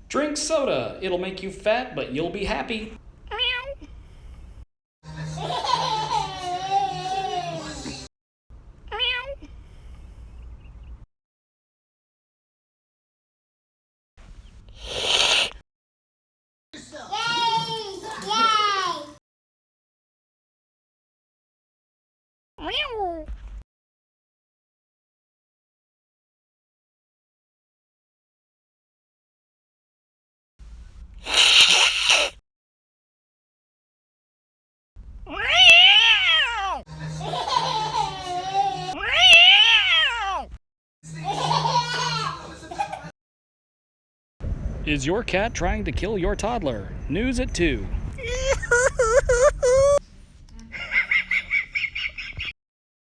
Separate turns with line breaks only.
Drink soda. It'll make you fat, but you'll be happy. Is your cat trying to kill your toddler? News at 2.